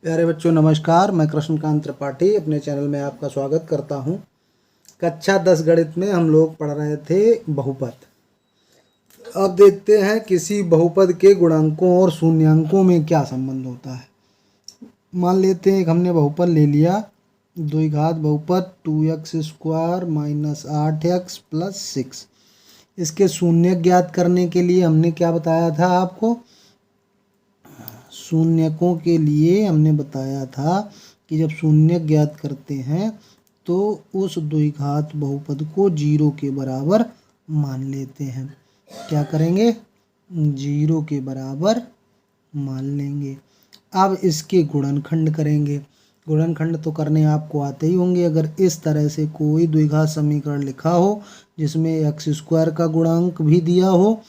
प्यारे बच्चों नमस्कार। मैं कृष्णकांत त्रिपाठी अपने चैनल में आपका स्वागत करता हूं। कक्षा 10 गणित में हम लोग पढ़ रहे थे बहुपद। अब देखते हैं किसी बहुपद के गुणांकों और शून्यांकों में क्या संबंध होता है। मान लेते हैं एक हमने बहुपद ले लिया, द्विघात बहुपद 2x² माइनस 8x प्लस 6। इसके शून्य ज्ञात करने के लिए हमने क्या बताया था आपको? शून्यकों के लिए हमने बताया था कि जब शून्य ज्ञात करते हैं तो उस द्विघात बहुपद को 0 के बराबर मान लेते हैं। क्या करेंगे? 0 के बराबर मान लेंगे। अब इसके गुणनखंड करेंगे। गुणनखंड तो करने आपको आते ही होंगे। अगर इस तरह से कोई द्विघात समीकरण लिखा हो जिसमें x² का गुणांक भी दिया हो,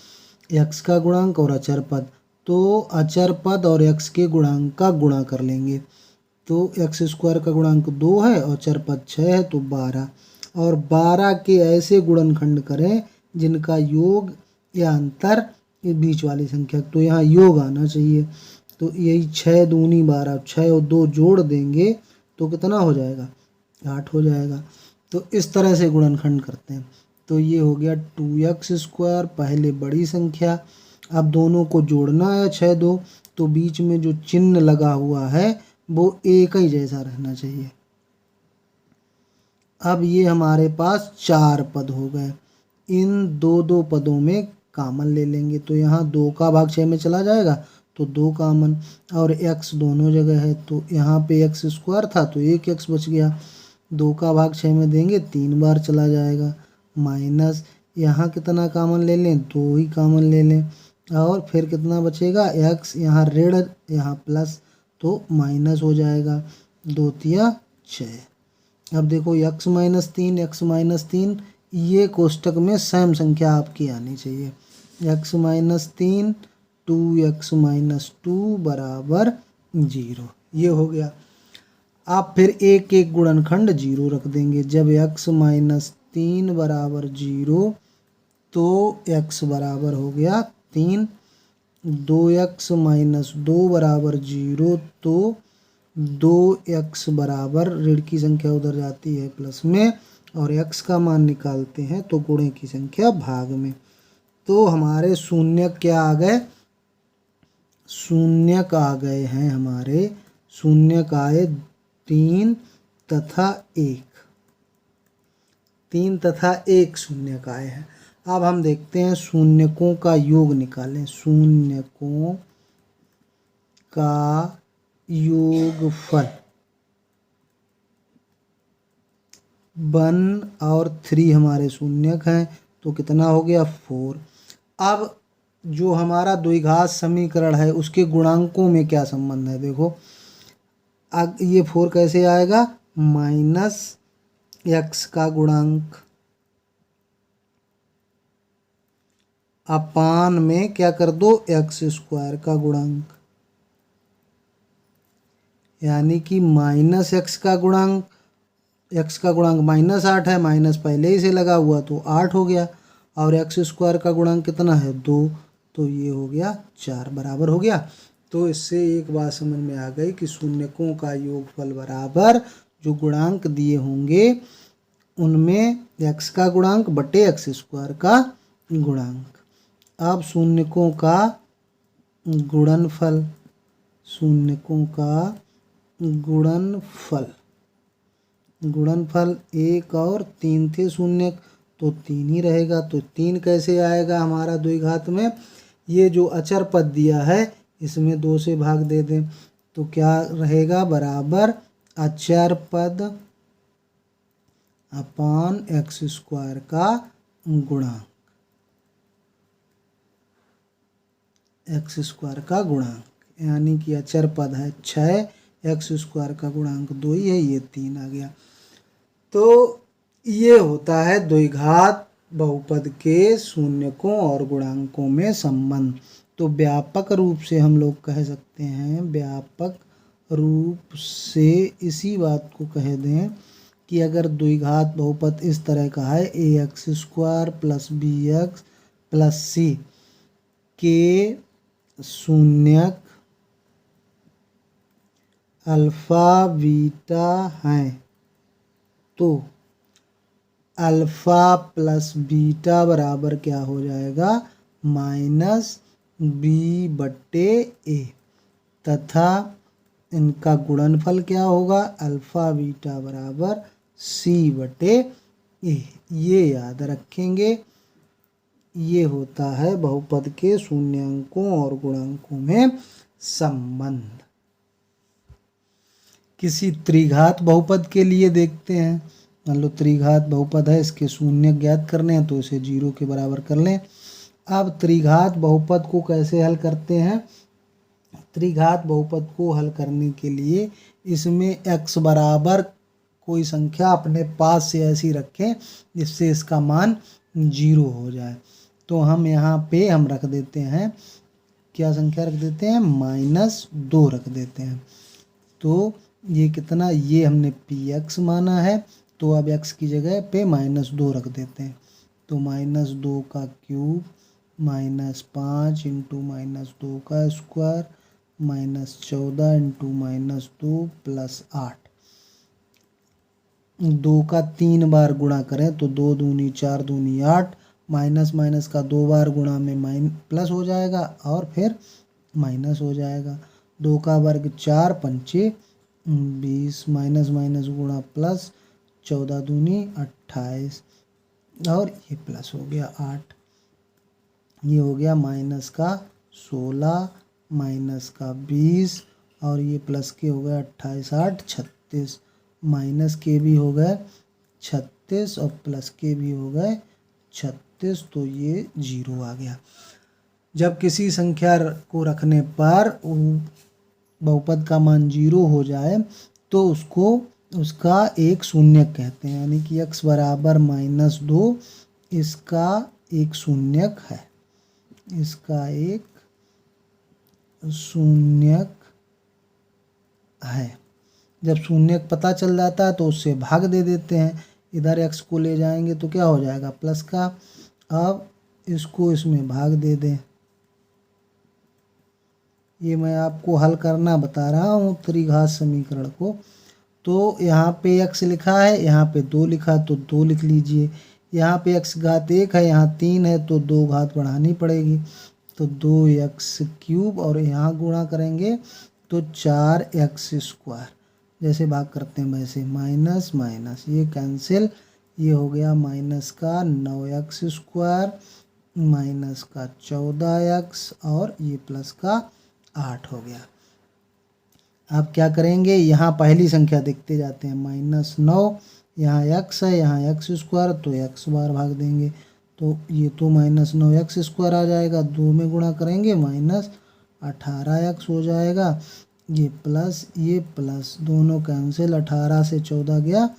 x का गुणांक और अचर पद, तो अचर पद और x के गुणांक का गुणा कर लेंगे। तो x² का गुणांक 2 है और अचर पद 6 है तो 12, और 12 के ऐसे गुणनखंड करें जिनका योग या अंतर ये बीच वाली संख्या, तो यहाँ योग आना चाहिए। तो यही 6 दूनी 12, 6 और 2 जोड़ देंगे तो कितना हो जाएगा? 8 हो जाएगा। तो इस तरह से गुणनखंड करते हैं। तो ये हो गया 2x², पहले बड़ी संख्या। अब दोनों को जोड़ना है 6 2, तो बीच में जो चिन्ह लगा हुआ है वो एक ही जैसा रहना चाहिए। अब ये हमारे पास 4 पद हो गए। इन दो पदों में कॉमन ले लेंगे तो यहाँ 2 का भाग 6 में चला जाएगा तो 2 कॉमन, और x दोनों जगह है तो यहाँ पे x² था तो 1 x बच गया। 2 का भाग 6 में देंगे 3 बार चला जाएगा, माइनस यहाँ कितना कॉमन ले लें? 2 ही कॉमन ले लें, और फिर कितना बचेगा? x, यहाँ ऋण यहाँ प्लस तो माइनस हो जाएगा। 2 तिया 6। अब देखो x - 3 ये कोष्टक में सम संख्या आपकी आनी चाहिए। x - 3 2x - 2 बराबर 0, ये हो गया। आप फिर एक एक गुणनखंड 0 रख देंगे। जब x - 3 बराबर 0 तो x बराबर हो गया 3, 2x - 2 बराबर 0 तो 2x बराबर ऋण की संख्या उधर जाती है प्लस में, और x का मान निकालते हैं तो गुणे की संख्या भाग में। तो हमारे शून्य क्या आ गए? शून्य आ गए हैं हमारे। शून्य का आए 3 तथा 1, 3 तथा 1 शून्य का आए हैं। अब हम देखते हैं शून्यकों का योग निकालें। शून्यकों का योगफल 1 और 3 हमारे शून्यक हैं तो कितना हो गया? 4। अब जो हमारा द्विघात समीकरण है उसके गुणांकों में क्या संबंध है? देखो अब ये 4 कैसे आएगा? माइनस x का गुणांक अपान में क्या कर दो? x² का गुणांक, यानी कि माइनस x का गुणांक, x का गुणांक -8 है, माइनस पहले ही से लगा हुआ तो 8 हो गया, और x² का गुणांक कितना है? 2, तो ये हो गया 4 बराबर हो गया। तो इससे एक बात समझ में आ गई कि शून्यकों का योगफल बराबर जो गुणांक दिए होंगे उनमें x का गुणांक बटे x² का गुणांक। अब शून्यकों का गुणनफल, शून्यकों का गुणनफल, गुणनफल 1 और 3 थे शून्यक तो 3 ही रहेगा। तो 3 कैसे आएगा हमारा द्विघात में? ये जो अचर पद दिया है इसमें 2 से भाग दे दें तो क्या रहेगा? बराबर अचर पद अपान x² का गुणांक, x² का गुणांक, यानी कि अचर पद है 6, x² का गुणांक 2 ही है, ये 3 आ गया। तो ये होता है द्विघात बहुपद के शून्यकों और गुणांकों में संबंध। तो व्यापक रूप से हम लोग कह सकते हैं, व्यापक रूप से इसी बात को कह दें कि अगर द्विघात बहुपद इस तरह का है ax² plus bx plus c के शून्यक अल्फ़ा बीटा हैं तो अल्फ़ा प्लस बीटा बराबर क्या हो जाएगा, माइनस बी बट्टे ए, तथा इनका गुणनफल क्या होगा, अल्फ़ा बीटा बराबर सी बटे ए। ये याद रखेंगे। ये होता है बहुपद के शून्यांकों और गुणांकों में संबंध। किसी त्रिघात बहुपद के लिए देखते हैं। मान लो त्रिघात बहुपद है, इसके शून्य ज्ञात करने हैं तो इसे 0 के बराबर कर लें। अब त्रिघात बहुपद को कैसे हल करते हैं, त्रिघात बहुपद को हल करने के लिए इसमें x बराबर कोई संख्या अपने पास से ऐसी रखें जिससे इसका मान 0 हो जाए। तो हम यहाँ पे हम रख देते हैं, क्या संख्या रख देते हैं, -2 रख देते हैं। तो ये कितना, ये हमने px माना है, तो अब x की जगह पे -2 रख देते हैं। तो -2 का क्यूब -5 इंटू -2 का स्क्वायर -14 इंटू -2 प्लस 8। 2 का 3 बार गुणा करें तो 2 दूनी 4 दूनी 8, माइनस माइनस का 2 बार गुणा में प्लस हो जाएगा और फिर माइनस हो जाएगा। 2 का वर्ग 4 पंचे 20, माइनस माइनस गुणा प्लस, 14 दूनी 28 और ये प्लस हो गया 8। ये हो गया माइनस का 16 माइनस का 20 और ये प्लस के हो गए 28 8 36, माइनस के भी हो गए 36 और प्लस के भी हो गए 36, तो ये 0 आ गया। जब किसी संख्या को रखने पर बहुपद का मान 0 हो जाए तो उसको उसका एक शून्यक कहते हैं, यानी कि x बराबर -2 इसका एक शून्यक है, इसका एक शून्यक है। जब शून्यक पता चल जाता है तो उससे भाग दे देते हैं, इधर x को ले जाएंगे तो क्या हो जाएगा, प्लस का। अब इसको इसमें भाग दे दें। ये मैं आपको हल करना बता रहा हूँ त्रिघात समीकरण को। तो यहाँ पे x लिखा है, यहाँ पे 2 लिखा तो 2 लिख लीजिए। यहाँ पे x घात 1 है, यहाँ 3 है तो 2 घात बढ़ानी पड़ेगी, तो 2x क्यूब और यहाँ गुणा करेंगे तो 4x स्क्वायर, जैसे भाग करते हैं वैसे, माइनस माइनस ये कैंसिल, ये हो गया माइनस का 9x स्क्वायर माइनस का 14x और ये प्लस का 8 हो गया। अब क्या करेंगे, यहाँ पहली संख्या देखते जाते हैं, -9, यहाँ x है, यहाँ x स्क्वायर, तो x बार भाग देंगे तो ये तो -9x स्क्वायर आ जाएगा, 2 में गुणा करेंगे -18x हो जाएगा, ये प्लस दोनों कैंसिल, 18 से 14 गया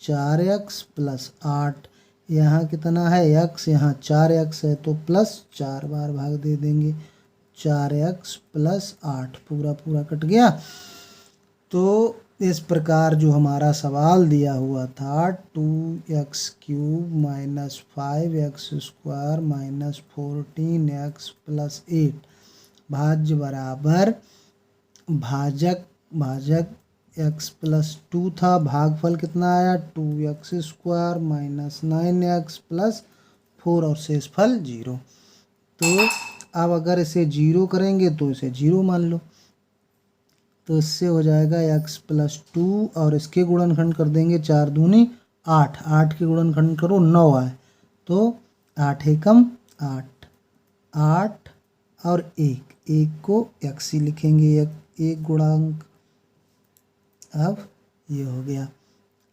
4x प्लस 8, यहाँ कितना है x, यहाँ 4x है तो प्लस 4 बार भाग दे देंगे, 4x प्लस 8 पूरा पूरा कट गया। तो इस प्रकार जो हमारा सवाल दिया हुआ था 2x cube minus 5x square minus 14x plus 8 भाज्य बराबर भाजक x प्लस 2 था, भागफल कितना आया 2x square minus 9x plus 4 और शेषफल 0। तो अब अगर इसे 0 करेंगे तो इसे 0 मान लो, तो इससे हो जाएगा x प्लस 2 और इसके गुणनखंड कर देंगे 4 दूनी 8, 8 के गुणनखंड करो 9 आए तो 8 एकम 8 और 1 को x ही लिखेंगे, एक गुणांक। अब ये हो गया,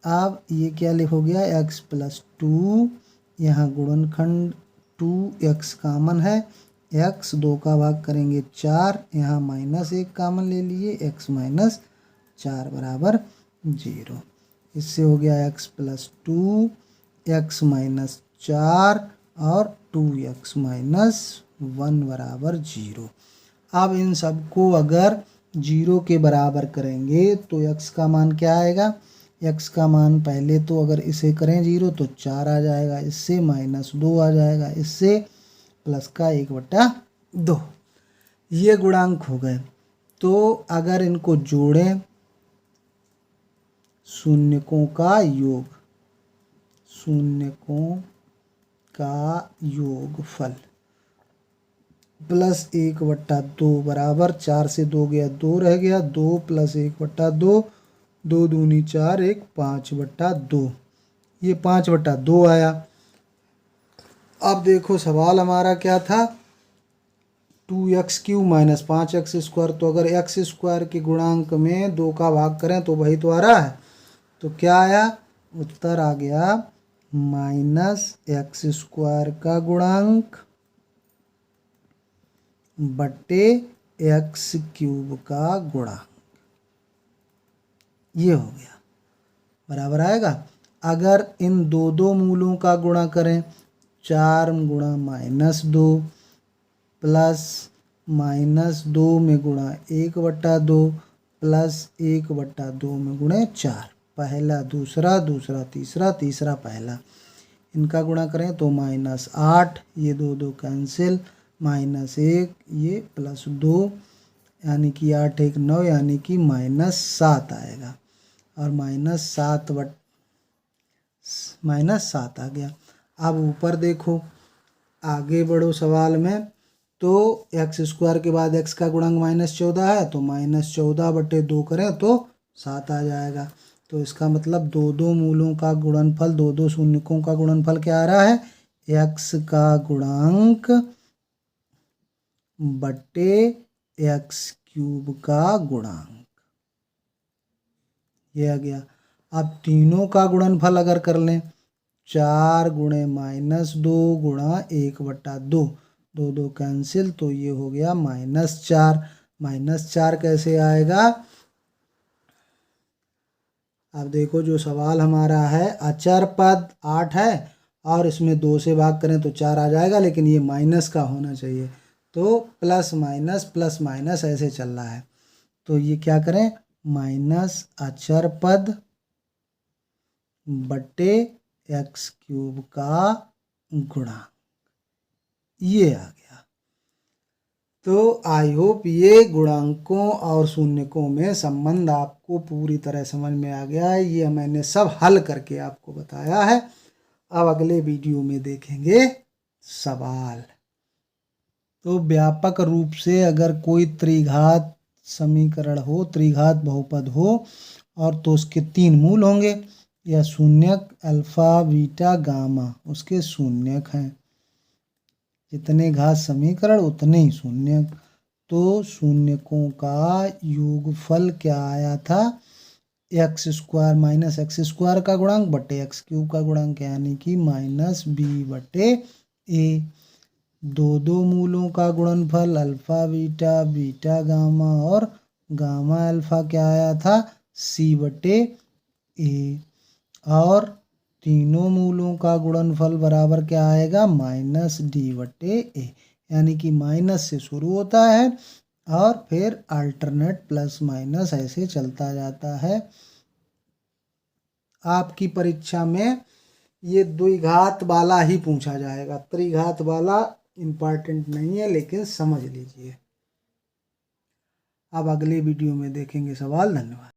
अब ये क्या हो गया x प्लस 2, यहाँ गुणनखंड 2x कामन है, x 2 का भाग करेंगे 4, यहाँ -1 कामन ले लिए, x माइनस 4 बराबर 0। इससे हो गया x प्लस 2 x माइनस 4 और 2x माइनस 1 बराबर 0। अब इन सबको अगर 0 के बराबर करेंगे तो x का मान क्या आएगा, x का मान पहले तो अगर इसे करें 0 तो 4 आ जाएगा, इससे -2 आ जाएगा, इससे प्लस का 1/2, ये गुणांक हो गए। तो अगर इनको जोड़ें शून्यकों का योग, शून्यकों का योगफल प्लस 1/2 बराबर 4 से 2 गया 2 रह गया 2 प्लस 1/2, 2 दूनी 4 1 5/2, ये 5/2 आया। अब देखो सवाल हमारा क्या था, 2x³ माइनस 5x²। तो अगर x² के गुणांक में 2 का भाग करें तो वही तो आ रहा है। तो क्या आया, उत्तर आ गया -x² का गुणांक बट्टे x³ का गुणांक, ये हो गया बराबर आएगा। अगर इन दो मूलों का गुणा करें, 4 गुणा -2 प्लस -2 में गुणा 1/2 प्लस 1/2 में गुणे 4, पहला दूसरा, दूसरा तीसरा, तीसरा पहला, इनका गुणा करें तो -8, ये 2 कैंसिल, -1 ये +2, यानी कि 8 1 9, यानी कि -7 आएगा। और -7 आ गया। अब ऊपर देखो, आगे बढ़ो सवाल में, तो x² के बाद x का गुणांक -14 है, तो -14/2 करें तो 7 आ जाएगा। तो इसका मतलब दो मूलों का गुणनफल, दो शून्यकों का गुणनफल क्या आ रहा है, x का गुणांक बट्टे x³ का गुणांक, ये आ गया। अब तीनों का गुणनफल अगर कर लें, 4 गुणे -2 गुणा 1/2, 2 कैंसिल, तो ये हो गया -4। -4 कैसे आएगा, अब देखो जो सवाल हमारा है, अचर पद 8 है और इसमें 2 से भाग करें तो 4 आ जाएगा, लेकिन ये माइनस का होना चाहिए, तो प्लस माइनस ऐसे चल रहा है। तो ये क्या करें, माइनस अचर पद बट्टे x³ का गुणांक, ये आ गया। तो आई होप ये गुणांकों और शून्यकों में संबंध आपको पूरी तरह समझ में आ गया है। ये मैंने सब हल करके आपको बताया है। अब अगले वीडियो में देखेंगे सवाल। तो व्यापक रूप से अगर कोई त्रिघात समीकरण हो, त्रिघात बहुपद हो, और तो उसके 3 मूल होंगे, या शून्यक अल्फा बीटा गामा उसके शून्यक हैं, जितने घात समीकरण उतने ही शून्यक। तो शून्यकों का योगफल क्या आया था, x² माइनस x² का गुणांक बटे x³ का गुणांक, यानी कि -b/a। दो मूलों का गुणनफल अल्फा बीटा, बीटा गामा और गामा अल्फा क्या आया था, c/a। और तीनों मूलों का गुणनफल बराबर क्या आएगा, -d/a, यानी कि माइनस से शुरू होता है और फिर अल्टरनेट प्लस माइनस ऐसे चलता जाता है। आपकी परीक्षा में ये द्विघात वाला ही पूछा जाएगा, त्रिघात वाला इम्पॉर्टेंट नहीं है, लेकिन समझ लीजिए। अब अगले वीडियो में देखेंगे सवाल। धन्यवाद।